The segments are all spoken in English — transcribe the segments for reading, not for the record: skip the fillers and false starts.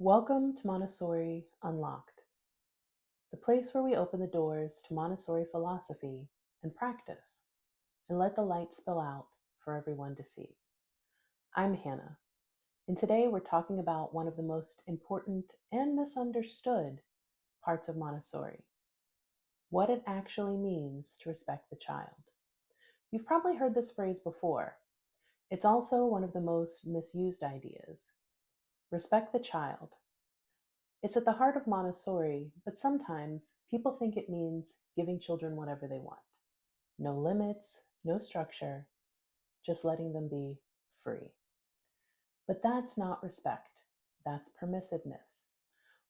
Welcome to Montessori Unlocked, the place where we open the doors to Montessori philosophy and practice and let the light spill out for everyone to see. I'm Hannah, and today we're talking about one of the most important and misunderstood parts of Montessori, what it actually means to respect the child. You've probably heard this phrase before. It's also one of the most misused ideas. Respect the child. It's at the heart of Montessori, but sometimes people think it means giving children whatever they want. No limits, no structure, just letting them be free. But that's not respect, that's permissiveness.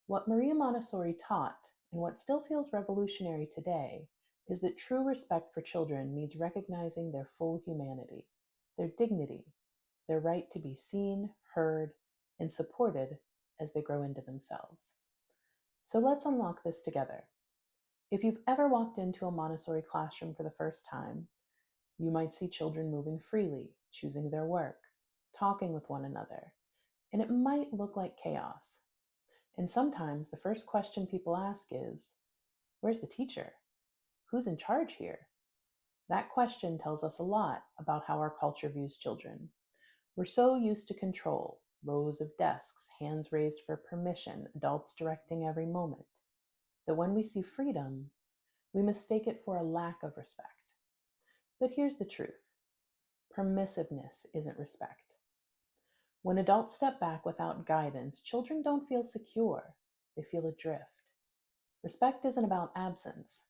What Maria Montessori taught, and what still feels revolutionary today, is that true respect for children means recognizing their full humanity, their dignity, their right to be seen, heard, and supported as they grow into themselves. So let's unlock this together. If you've ever walked into a Montessori classroom for the first time, you might see children moving freely, choosing their work, talking with one another, and it might look like chaos. And sometimes the first question people ask is, where's the teacher? Who's in charge here? That question tells us a lot about how our culture views children. We're so used to control, rows of desks, hands raised for permission, adults directing every moment, that when we see freedom, we mistake it for a lack of respect. But here's the truth. Permissiveness isn't respect. When adults step back without guidance, children don't feel secure. They feel adrift. Respect isn't about absence.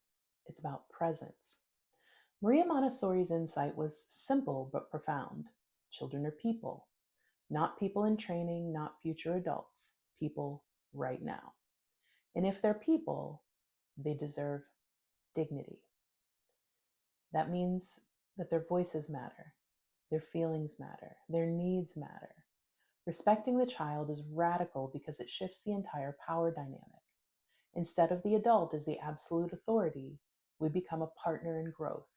It's about presence. Maria Montessori's insight was simple but profound. Children are people. Not people in training, not future adults. People right now. And if they're people, they deserve dignity. That means that their voices matter, their feelings matter, their needs matter. Respecting the child is radical because it shifts the entire power dynamic. Instead of the adult as the absolute authority, we become a partner in growth.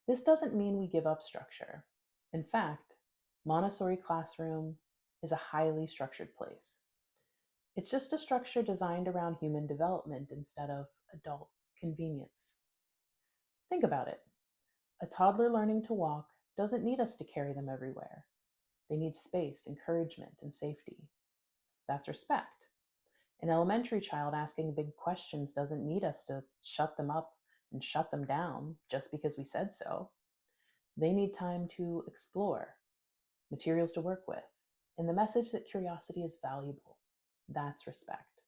This doesn't mean we give up structure. In fact, Montessori classroom is a highly structured place. It's just a structure designed around human development instead of adult convenience. Think about it. A toddler learning to walk doesn't need us to carry them everywhere. They need space, encouragement, and safety. That's respect. An elementary child asking big questions doesn't need us to shut them up and shut them down just because we said so. They need time to explore, materials to work with, and the message that curiosity is valuable. That's respect.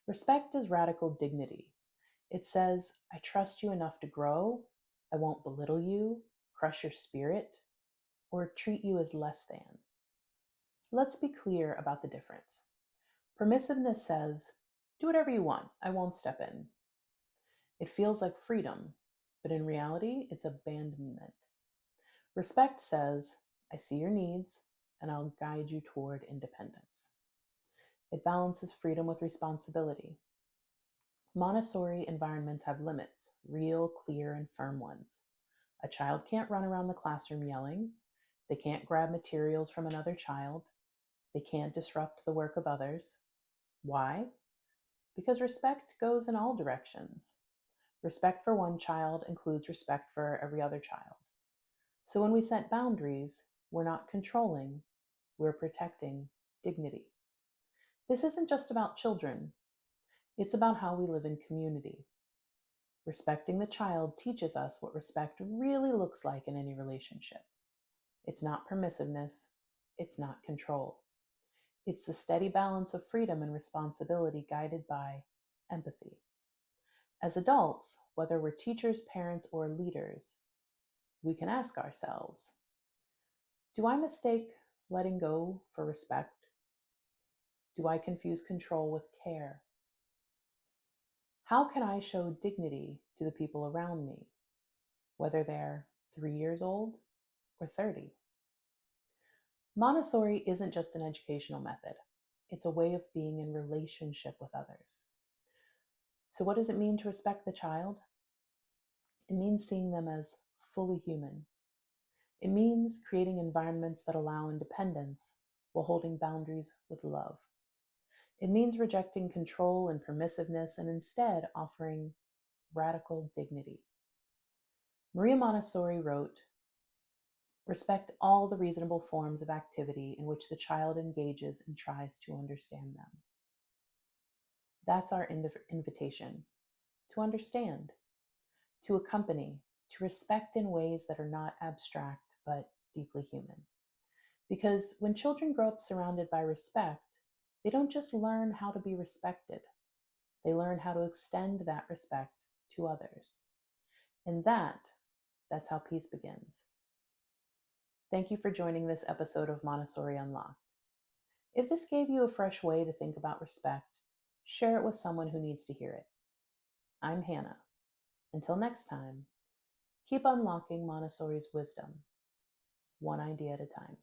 Respect is radical dignity. It says, I trust you enough to grow. I won't belittle you, crush your spirit, or treat you as less than. Let's be clear about the difference. Permissiveness says, do whatever you want, I won't step in. It feels like freedom, but in reality, it's abandonment. Respect says, I see your needs, and I'll guide you toward independence. It balances freedom with responsibility. Montessori environments have limits, real, clear, and firm ones. A child can't run around the classroom yelling. They can't grab materials from another child. They can't disrupt the work of others. Why? Because respect goes in all directions. Respect for one child includes respect for every other child. So when we set boundaries, we're not controlling, we're protecting dignity. This isn't just about children. It's about how we live in community. Respecting the child teaches us what respect really looks like in any relationship. It's not permissiveness. It's not control. It's the steady balance of freedom and responsibility guided by empathy. As adults, whether we're teachers, parents, or leaders, we can ask ourselves, do I mistake letting go for respect? Do I confuse control with care? How can I show dignity to the people around me, whether they're 3 years old or 30? Montessori isn't just an educational method. It's a way of being in relationship with others. So what does it mean to respect the child? It means seeing them as fully human. It means creating environments that allow independence while holding boundaries with love. It means rejecting control and permissiveness and instead offering radical dignity. Maria Montessori wrote, "Respect all the reasonable forms of activity in which the child engages and tries to understand them." That's our invitation to understand, to accompany, to respect in ways that are not abstract but deeply human. Because when children grow up surrounded by respect, they don't just learn how to be respected, they learn how to extend that respect to others. And that's how peace begins. Thank you for joining this episode of Montessori Unlocked. If this gave you a fresh way to think about respect, share it with someone who needs to hear it. I'm Hannah. Until next time, keep unlocking Montessori's wisdom, one idea at a time.